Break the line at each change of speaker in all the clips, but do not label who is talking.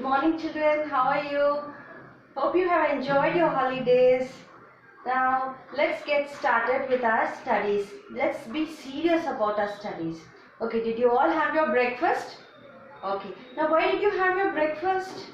morning children, how are you? Hope you have enjoyed your holidays. Now let's get started with our studies. Let's be serious about our studies. Okay, did you all have your breakfast? Okay, now why did you have your breakfast?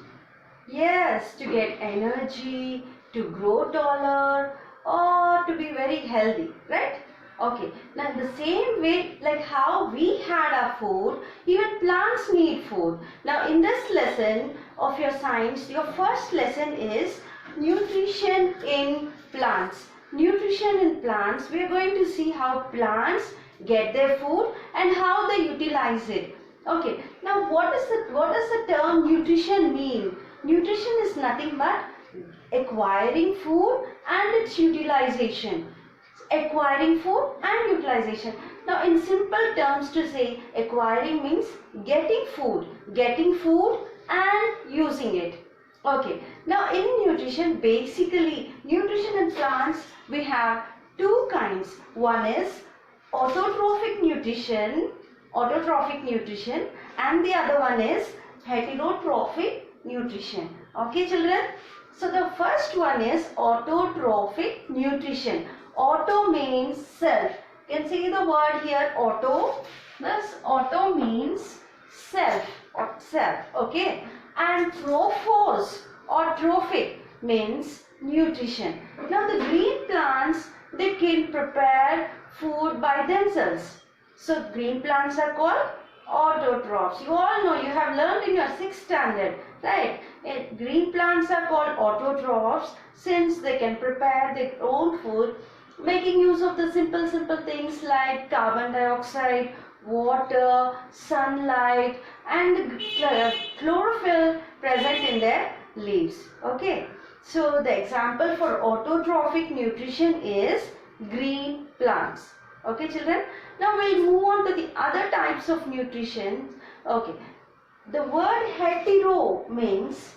Yes, to get energy, to grow taller, or to be very healthy, right? Okay, now in the same way like how we had our food, even plants need food. Now in this lesson of your science, your first lesson is nutrition in plants. Nutrition in plants, we are going to see how plants get their food and how they utilize it. Okay, now what does the term nutrition mean? Nutrition is nothing but acquiring food and its utilization. Acquiring food and utilization. Now in simple terms to say, acquiring means getting food and using it. Okay, now in nutrition, basically nutrition in plants we have two kinds. One is autotrophic nutrition and the other one is heterotrophic nutrition. Okay children, so the first one is autotrophic nutrition. Auto means self. You can see the word here, auto. This auto means self or self. Okay, and trophos or trophic means nutrition. Now the green plants, they can prepare food by themselves. So green plants are called autotrophs. You all know, you have learned in your 6th standard, right? Green plants are called autotrophs since they can prepare their own food, making use of the simple things like carbon dioxide, water, sunlight and chlorophyll present in their leaves. Okay, so the example for autotrophic nutrition is green plants. Okay children, now we'll move on to the other types of nutrition. Okay, the word hetero means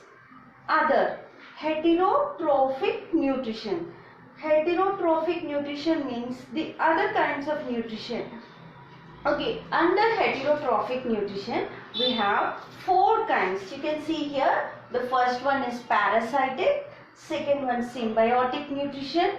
other. Heterotrophic nutrition. Heterotrophic nutrition means the other kinds of nutrition. Okay, under heterotrophic nutrition we have 4 kinds. You can see here, the first one is parasitic, second one symbiotic nutrition,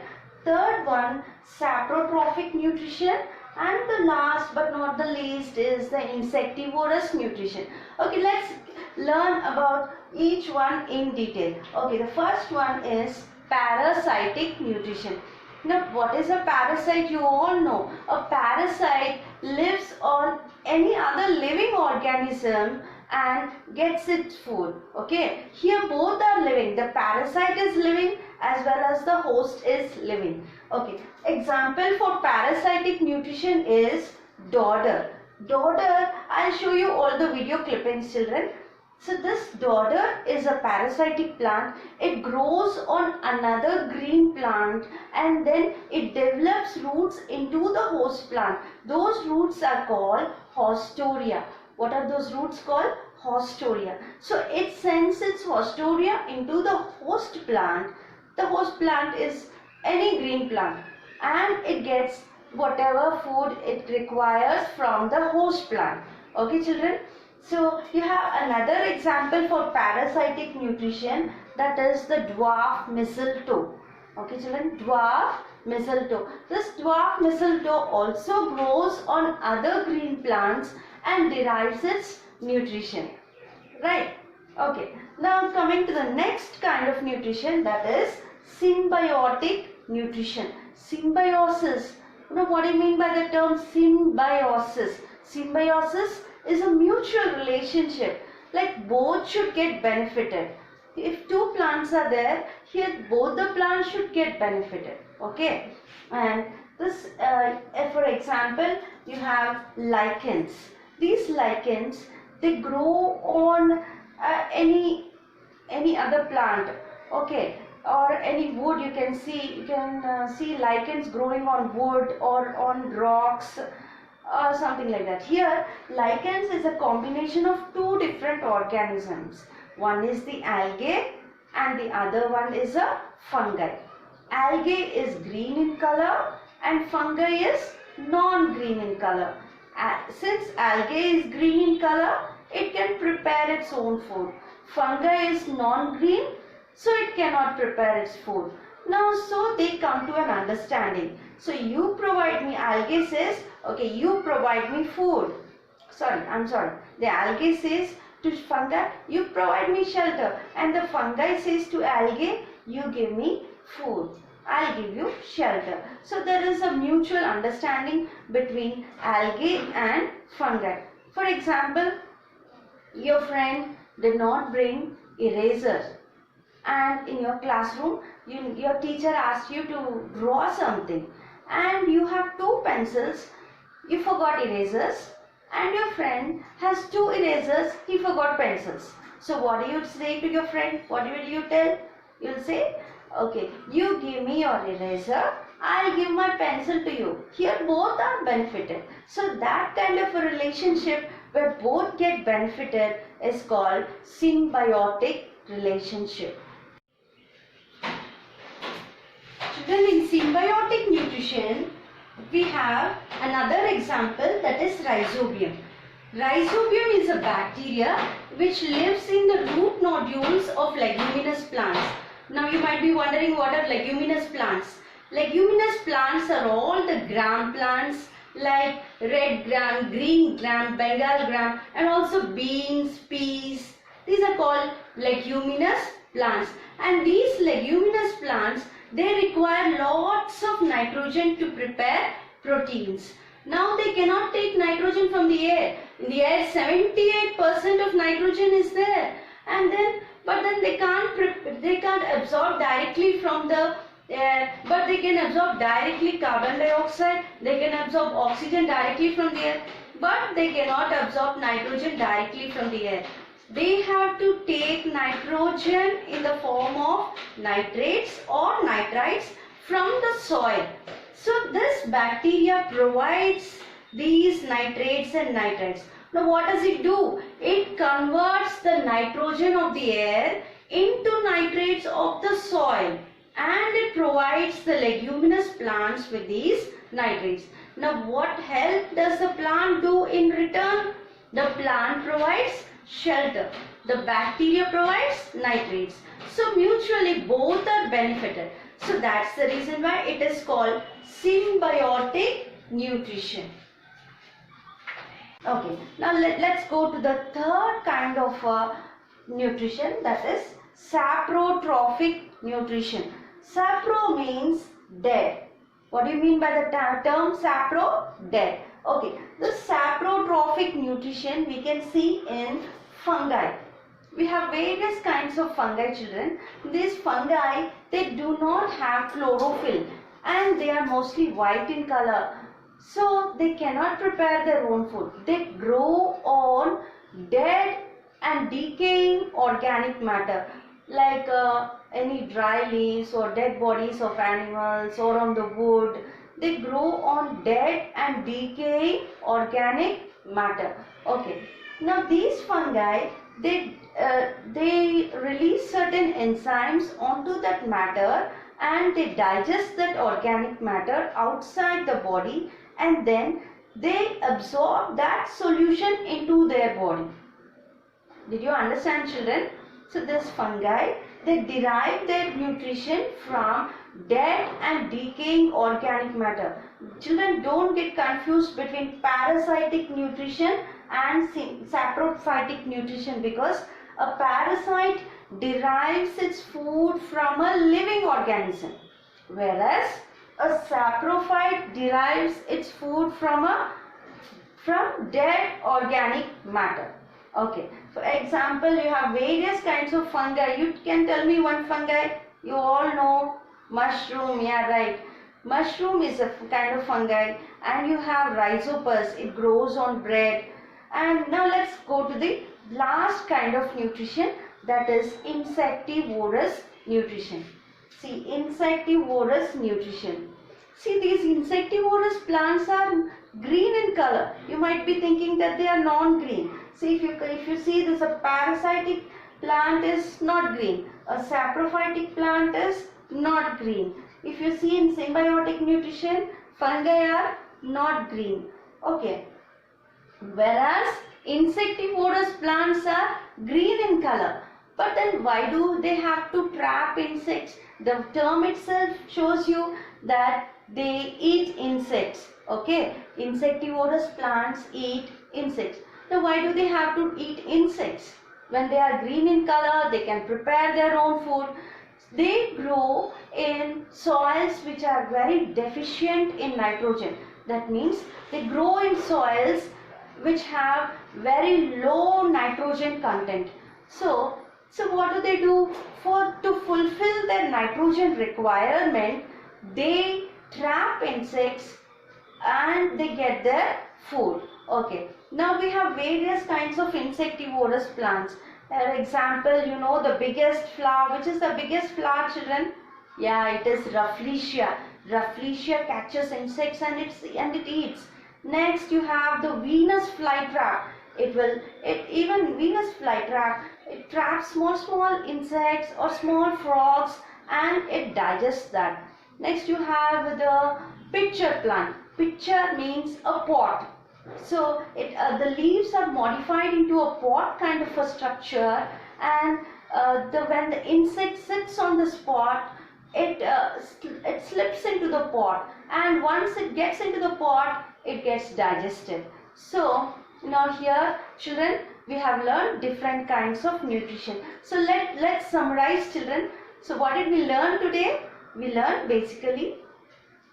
third one saprotrophic nutrition, and the last but not the least is the insectivorous nutrition. Okay, let's learn about each one in detail. Okay, the first one is parasitic nutrition. Now what is a parasite? You all know. A parasite lives on any other living organism and gets its food. Okay, here both are living. The parasite is living as well as the host is living. Okay, example for parasitic nutrition is dodder. Dodder, I'll show you all the video clippings children. So this dodder is a parasitic plant. It grows on another green plant and then it develops roots into the host plant. Those roots are called haustoria. What are those roots called? Haustoria. So it sends its haustoria into the host plant. The host plant is any green plant and it gets whatever food it requires from the host plant. Okay children. So you have another example for parasitic nutrition, that is the dwarf mistletoe. Okay children, dwarf mistletoe. This dwarf mistletoe also grows on other green plants and derives its nutrition. Right? Okay. Now coming to the next kind of nutrition, that is symbiotic nutrition. Symbiosis. You know what do you mean by the term symbiosis? Symbiosis is a mutual relationship, like both should get benefited. If 2 plants are there, here both the plants should get benefited. Okay, and this for example you have lichens. These lichens, they grow on any other plant. Okay, or any wood. You can see lichens growing on wood or on rocks or something like that. Here lichens is a combination of 2 different organisms. One is the algae and the other one is a fungi. Algae is green in color and fungi is non-green in color. Since algae is green in color, it can prepare its own food. fungi is non-green, so it cannot prepare its food. Now, so they come to an understanding. So you provide me, algae says, okay, you provide me food. The algae says to fungi, you provide me shelter. And the fungi says to algae, you give me food. I'll give you shelter. So there is a mutual understanding between algae and fungi. For example, your friend did not bring erasers, and in your classroom your teacher asked you to draw something, and you have two pencils, you forgot erasers, and your friend has two erasers, he forgot pencils. So what do you say to your friend? What will you tell? You'll say, okay, you give me your eraser, I'll give my pencil to you. Here both are benefited. So that kind of a relationship where both get benefited is called symbiotic relationship. Children, in symbiotic nutrition, we have another example, that is rhizobium. Rhizobium is a bacteria which lives in the root nodules of leguminous plants. Now you might be wondering, what are leguminous plants? Leguminous plants are all the gram plants like red gram, green gram, Bengal gram, and also beans, peas. These are called leguminous plants. And these leguminous plants, they require lots of nitrogen to prepare proteins. Now they cannot take nitrogen from the air. In the air 78% of nitrogen is there, and then they can't absorb directly from the air, but they can absorb directly carbon dioxide, they can absorb oxygen directly from the air, but they cannot absorb nitrogen directly from the air. They have to take nitrogen in the form of nitrates or nitrites from the soil. So this bacteria provides these nitrates and nitrites. Now what does it do? It converts the nitrogen of the air into nitrates of the soil, and it provides the leguminous plants with these nitrates. Now what help does the plant do in return? The plant provides shelter. The bacteria provides nitrates. So mutually both are benefited. So that's the reason why it is called symbiotic nutrition. Okay, now let's go to the third kind of nutrition, that is saprotrophic nutrition. Sapro means dead. What do you mean by the term sapro? Dead. Okay, the saprotrophic nutrition we can see in fungi. We have various kinds of fungi, children. These fungi, they do not have chlorophyll and they are mostly white in color. So they cannot prepare their own food. They grow on dead and decaying organic matter, like any dry leaves or dead bodies of animals or on the wood. They grow on dead and decaying organic matter. Okay. Now these fungi, they release certain enzymes onto that matter, and they digest that organic matter outside the body, and then they absorb that solution into their body. Did you understand, children? So this fungi, they derive their nutrition from dead and decaying organic matter. Children, don't get confused between parasitic nutrition and saprophytic nutrition, because a parasite derives its food from a living organism, whereas a saprophyte derives its food from dead organic matter. Okay, for example, you have various kinds of fungi. You can tell me one fungi you all know. Mushroom, yeah, right. Mushroom is a kind of fungi, and you have rhizopus, it grows on bread. And now let's go to the last kind of nutrition, that is insectivorous nutrition. See, insectivorous nutrition. See, these insectivorous plants are green in color. You might be thinking that they are non-green. See, if you see this, a parasitic plant is not green. A saprophytic plant is not green. If you see in symbiotic nutrition, fungi are not green. Okay. Whereas insectivorous plants are green in color. But then why do they have to trap insects? The term itself shows you that they eat insects. Okay, insectivorous plants eat insects. Now why do they have to eat insects? When they are green in color, they can prepare their own food. They grow in soils which are very deficient in nitrogen. That means they grow in soils which have very low nitrogen content. So what do they do? To fulfill their nitrogen requirement, they trap insects and they get their food. Okay, now we have various kinds of insectivorous plants. For example, you know the biggest flower. Which is the biggest flower, children? Yeah, it is Rafflesia. Rafflesia catches insects and it eats. Next, you have the Venus flytrap. Even Venus flytrap, it traps small insects or small frogs and it digests that. Next, you have the pitcher plant. Pitcher means a pot. So the leaves are modified into a pot kind of a structure, and when the insect sits on the spot, it slips into the pot, and once it gets into the pot, it gets digested. So now here, children, we have learned different kinds of nutrition. So let's summarize, children. So what did we learn today? We learned basically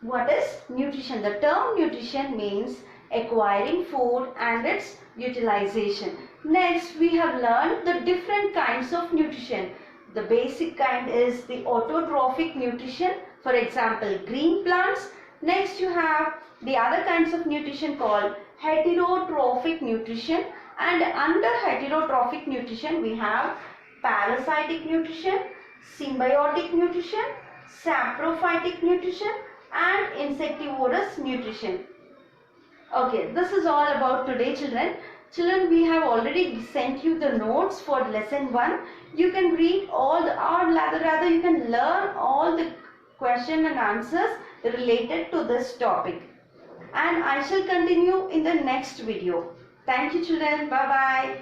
what is nutrition. The term nutrition means acquiring food and its utilization. Next, we have learned the different kinds of nutrition. The basic kind is the autotrophic nutrition, for example, green plants. Next, you have the other kinds of nutrition called heterotrophic nutrition, and under heterotrophic nutrition we have parasitic nutrition, symbiotic nutrition, saprophytic nutrition, and insectivorous nutrition. Okay, this is all about today, children. Children, we have already sent you the notes for lesson 1. You can read all rather you can learn all the question and answers related to this topic. And I shall continue in the next video. Thank you, children. Bye-bye.